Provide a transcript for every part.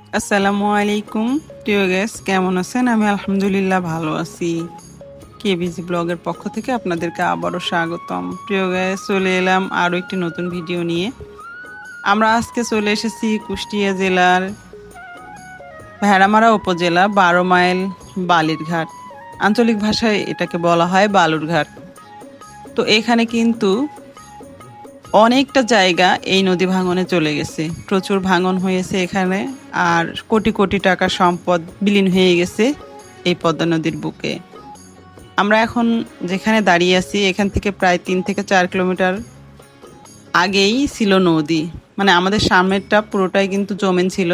আসসালামু আলাইকুম প্রিয় গেস্ট, কেমন আছেন? আমি আলহামদুলিল্লাহ ভালো আছি। কেবিজি ব্লগের পক্ষ থেকে আপনাদেরকে আবারও স্বাগতম। প্রিয় গেস্ট, চলে এলাম আরও একটি নতুন ভিডিও নিয়ে। আমরা আজকে চলে এসেছি কুষ্টিয়া জেলার ভেড়ামারা উপজেলা 12 মাইল বালিরঘাট। আঞ্চলিক ভাষায় এটাকে বলা হয় বালুরঘাট। তো এখানে কিন্তু অনেকটা জায়গা এই নদী ভাঙনে চলে গেছে, প্রচুর ভাঙন হয়েছে এখানে। আর কোটি কোটি টাকার সম্পদ বিলীন হয়ে গেছে এই পদ্মা নদীর বুকে। আমরা এখন যেখানে দাঁড়িয়ে আছি এখান থেকে প্রায় 3 থেকে 4 কিলোমিটার আগেই ছিল নদী, মানে আমাদের সামনেরটা পুরোটাই কিন্তু জমেন ছিল,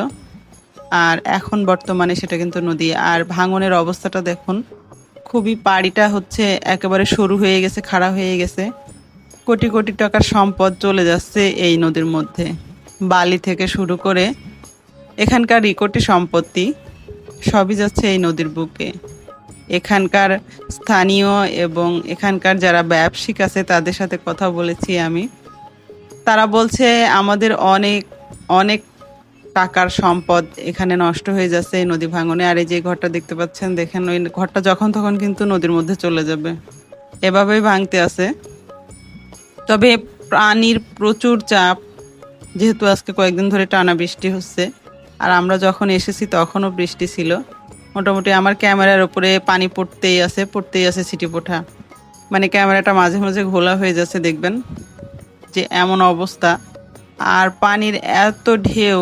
আর এখন বর্তমানে সেটা কিন্তু নদী। আর ভাঙনের অবস্থাটা দেখুন, খুবই পাড়িটা হচ্ছে একেবারে সরু হয়ে গেছে, খাড়া হয়ে গেছে। কোটি কোটি টাকার সম্পদ চলে যাচ্ছে এই নদীর মধ্যে। বালি থেকে শুরু করে এখানকার কোটি সম্পত্তি সবই যাচ্ছে এই নদীর বুকে। এখানকার স্থানীয় এবং এখানকার যারা ব্যবসায়িক আছে তাদের সাথে কথা বলেছি আমি। তারা বলছে আমাদের অনেক অনেক টাকার সম্পদ এখানে নষ্ট হয়ে যাচ্ছে এই নদী ভাঙনে। আর এই যে ঘরটা দেখতে পাচ্ছেন, দেখেন ওই ঘরটা যখন তখন কিন্তু নদীর মধ্যে চলে যাবে, এভাবেই ভাঙতে আছে। তবে পানির প্রচুর চাপ, যেহেতু আজকে কয়েকদিন ধরে টানা বৃষ্টি হচ্ছে, আর আমরা যখন এসেছি তখনও বৃষ্টি ছিল। মোটামুটি আমার ক্যামেরার উপরে পানি পড়তেই আছে ছিটি পোঠা, মানে ক্যামেরাটা মাঝে মাঝে ঘোলা হয়ে যাচ্ছে, দেখবেন যে এমন অবস্থা। আর পানির এত ঢেউ,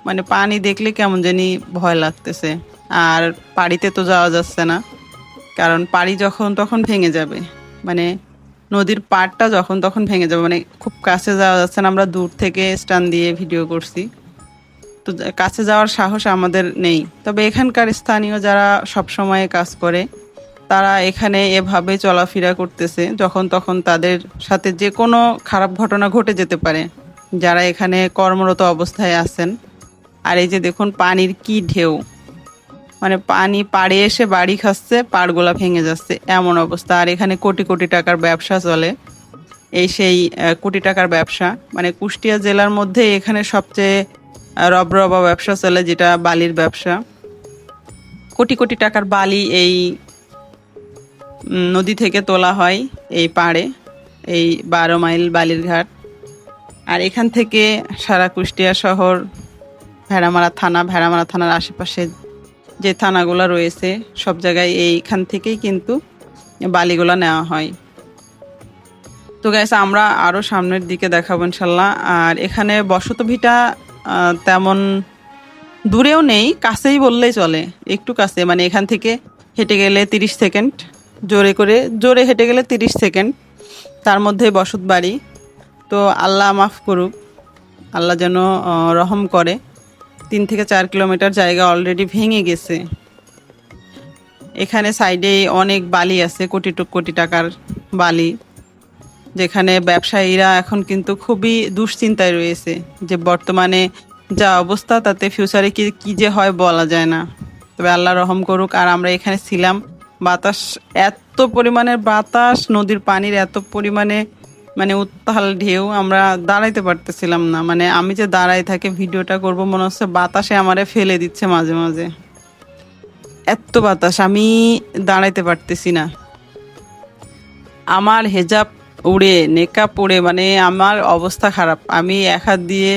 মানে পানি দেখলে কেমন জানি ভয় লাগতেছে। আর পাড়িতে তো যাওয়া যাচ্ছে না, কারণ পাড়ি যখন তখন ভেঙে যাবে, মানে নদীর পাড়টা যখন তখন ভেঙে যাবে, মানে খুব কাছে যাওয়া যাচ্ছে না। আমরা দূর থেকে স্ট্যান্ড দিয়ে ভিডিও করছি, তো কাছে যাওয়ার সাহস আমাদের নেই। তবে এখানকার স্থানীয় যারা সব সময় কাজ করে, তারা এখানে এভাবে চলাফেরা করতেছে, যখন তখন তাদের সাথে যে কোনো খারাপ ঘটনা ঘটে যেতে পারে যারা এখানে কর্মরত অবস্থায় আছেন। আর এই যে দেখুন পানির কি ঢেউ, মানে পানি পাড়ে এসে বাড়ি খাচ্ছে, পাড়গুলা ভেঙে যাচ্ছে, এমন অবস্থা। আর এখানে কোটি কোটি টাকার ব্যবসা চলে, এই সেই কোটি টাকার ব্যবসা। মানে কুষ্টিয়া জেলার মধ্যে এখানে সবচেয়ে রবরবা ব্যবসা চলে, যেটা বালির ব্যবসা। কোটি কোটি টাকার বালি এই নদী থেকে তোলা হয় এই পাড়ে, এই 12 মাইল বালিরঘাট। আর এখান থেকে সারা কুষ্টিয়া শহর, ভেড়ামারা থানার আশেপাশে যে থানাগুলো রয়েছে, সব জায়গায় এইখান থেকেই কিন্তু বালিগুলো নেওয়া হয়। তো গাইস, আমরা আরও সামনের দিকে দেখাবো ইনশাল্লাহ। আর এখানে বসত ভিটা তেমন দূরেও নেই, কাছেই বললেই চলে, একটু কাছে, মানে এখান থেকে হেঁটে গেলে 30 সেকেন্ড, জোরে হেঁটে গেলে 30 সেকেন্ড, তার মধ্যে বসত বাড়ি। তো আল্লাহ মাফ করুক, আল্লাহ যেন রহম করে। 3 থেকে 4 কিলোমিটার জায়গা অলরেডি ভেঙে গেছে। এখানে সাইডে অনেক বালি আছে, কোটি কোটি টাকার বালি, যেখানে ব্যবসায়ীরা এখন কিন্তু খুবই দুশ্চিন্তায় রয়েছে যে বর্তমানে যা অবস্থা, তাতে ফিউচারে কি কি যে হয় বলা যায় না। তবে আল্লাহ রহম করুক। আর আমরা এখানে ছিলাম, বাতাস, এত পরিমাণের বাতাস, নদীর পানির এত পরিমাণে মানে উত্তাল ঢেউ, আমরা দাঁড়াইতে পারতেছিলাম না। মানে আমি যে দাঁড়াই থাকে ভিডিওটা করব, মনে হচ্ছে বাতাসে আমারে ফেলে দিচ্ছে মাঝে মাঝে, এত বাতাস, আমি দাঁড়াইতে পারতেছি না। আমার হেজাব উড়ে, নেকাব উড়ে, মানে আমার অবস্থা খারাপ। আমি এক হাত দিয়ে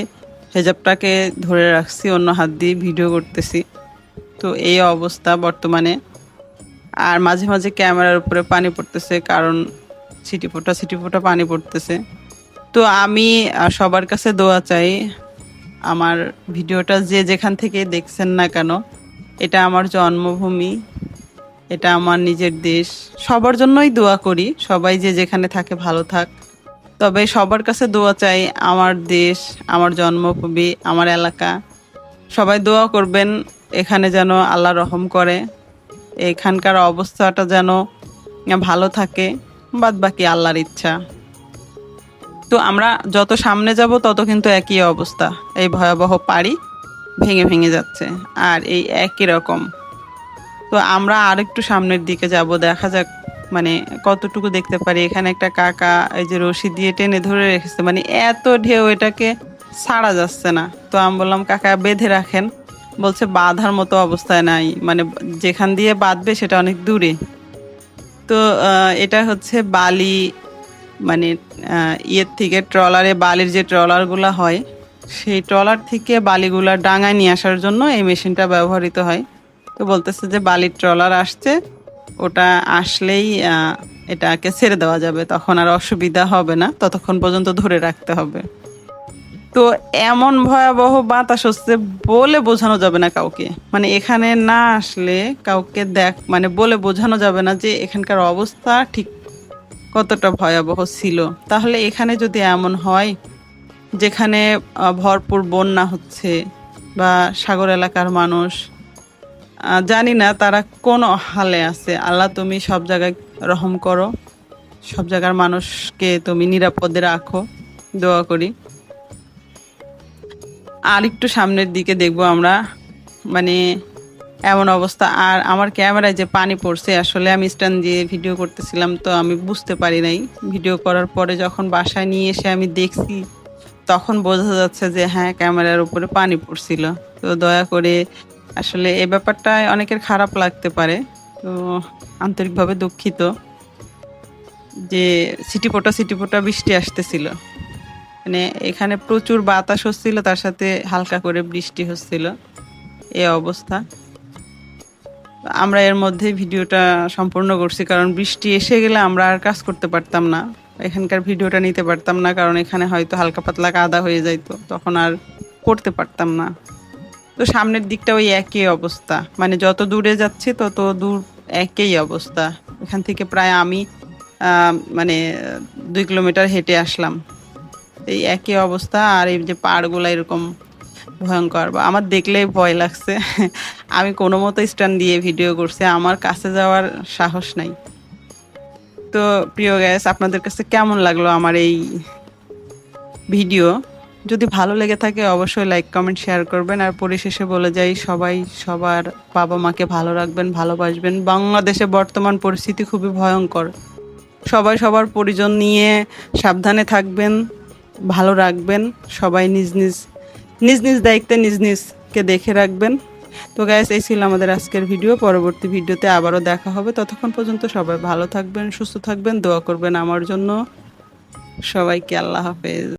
হেজাবটাকে ধরে রাখছি, অন্য হাত দিয়ে ভিডিও করতেছি। তো এই অবস্থা বর্তমানে। আর মাঝে মাঝে ক্যামেরার উপরে পানি পড়তেছে, কারণ ছিটি ফোঁটা পানি পড়তেছে। তো আমি সবার কাছে দোয়া চাই, আমার ভিডিওটা যে যেখান থেকে দেখছেন না কেন, এটা আমার জন্মভূমি, এটা আমার নিজের দেশ, সবার জন্যই দোয়া করি, সবাই যে যেখানে থাকে ভালো থাক। তবে সবার কাছে দোয়া চাই, আমার দেশ, আমার জন্মভূমি, আমার এলাকা, সবাই দোয়া করবেন এখানে যেন আল্লাহ রহম করে, এখানকার অবস্থাটা যেন ভালো থাকে। বাদ বাকি আল্লাহর ইচ্ছা। তো আমরা যত সামনে যাব তত কিন্তু একই অবস্থা, এই ভয়াবহ পাড়ি ভেঙে ভেঙে যাচ্ছে, আর এই একই রকম। তো আমরা আর একটু সামনের দিকে যাব, দেখা যাক মানে কতটুকু দেখতে পারি। এখানে একটা কাকা এই যে রশি দিয়ে টেনে ধরে রেখেছে, মানে এত ঢেউ, এটাকে ছাড়া যাচ্ছে না। তো আমি বললাম, কাকা বেঁধে রাখেন, বলছে বাঁধার মতো অবস্থায় নাই, মানে যেখান দিয়ে বাঁধবে সেটা অনেক দূরে। তো এটা হচ্ছে বালি, মানে ইয়ের থেকে ট্রলারে বালির যে ট্রলারগুলো হয়, সেই ট্রলার থেকে বালিগুলা ডাঙায় নিয়ে আসার জন্য এই মেশিনটা ব্যবহৃত হয়। তো বলতেছে যে বালির ট্রলার আসছে, ওটা আসলেই এটাকে ছেড়ে দেওয়া যাবে, তখন আর অসুবিধা হবে না, ততক্ষণ পর্যন্ত ধরে রাখতে হবে। তো এমন ভয়াবহ বাতাস হচ্ছে, বলে বোঝানো যাবে না কাউকে, মানে এখানে না আসলে কাউকে মানে বলে বোঝানো যাবে না যে এখানকার অবস্থা ঠিক কতটা ভয়াবহ ছিল। তাহলে এখানে যদি এমন হয় যেখানে ভরপুর বন্যা হচ্ছে বা সাগর এলাকার মানুষ, জানি না তারা কোন হালে আছে। আল্লাহ তুমি সব জায়গায় রহম করো, সব জায়গার মানুষকে তুমি নিরাপদে রাখো, দোয়া করি। আর একটু সামনের দিকে দেখবো আমরা, মানে এমন অবস্থা। আর আমার ক্যামেরায় যে পানি পড়ছে, আসলে আমি স্ট্যান্ড দিয়ে ভিডিও করতেছিলাম, তো আমি বুঝতে পারি নাই। ভিডিও করার পরে যখন বাসায় নিয়ে এসে আমি দেখছি, তখন বোঝা যাচ্ছে যে হ্যাঁ, ক্যামেরার উপরে পানি পড়ছিল। তো দয়া করে, আসলে এই ব্যাপারটায় অনেকের খারাপ লাগতে পারে, তো আন্তরিকভাবে দুঃখিত যে সিটিপোটা বৃষ্টি আসতেছিল। মানে এখানে প্রচুর বাতাস হচ্ছিল, তার সাথে হালকা করে বৃষ্টি হচ্ছিল, এই অবস্থা। আমরা এর মধ্যে ভিডিওটা সম্পূর্ণ করছি, কারণ বৃষ্টি এসে গেলে আমরা আর কাজ করতে পারতাম না, এখানকার ভিডিওটা নিতে পারতাম না, কারণ এখানে হয়তো হালকা পাতলা কাদা হয়ে যাইতো, তখন আর করতে পারতাম না। তো সামনের দিকটা ওই একই অবস্থা, মানে যত দূরে যাচ্ছি তত দূর একই অবস্থা। এখান থেকে প্রায় আমি মানে 2 কিলোমিটার হেঁটে আসলাম, এই একই অবস্থা। আর এই যে পাহাড়গুলো এরকম ভয়ঙ্কর, বা আমার দেখলেই ভয় লাগছে। আমি কোনো মতো স্ট্যান্ড দিয়ে ভিডিও করছি, আমার কাছে যাওয়ার সাহস নাই। তো প্রিয় গ্যাস, আপনাদের কাছে কেমন লাগলো আমার এই ভিডিও? যদি ভালো লেগে থাকে অবশ্যই লাইক কমেন্ট শেয়ার করবেন। আর পরিশেষে বলে যাই, সবাই সবার বাবা মাকে ভালো রাখবেন, ভালোবাসবেন। বাংলাদেশে বর্তমান পরিস্থিতি খুবই ভয়ঙ্কর, সবাই সবার পরিজন নিয়ে সাবধানে থাকবেন, ভালো রাখবেন। সবাই নিজ নিজ নিজ নিজ দায়িত্বে নিজ নিজকে দেখে রাখবেন। তো গাইস, এই ছিল আমাদের আজকের ভিডিও। পরবর্তী ভিডিওতে আবারও দেখা হবে, ততক্ষণ পর্যন্ত সবাই ভালো থাকবেন, সুস্থ থাকবেন, দোয়া করবেন আমার জন্য। সবাইকে আল্লাহ হাফেজ।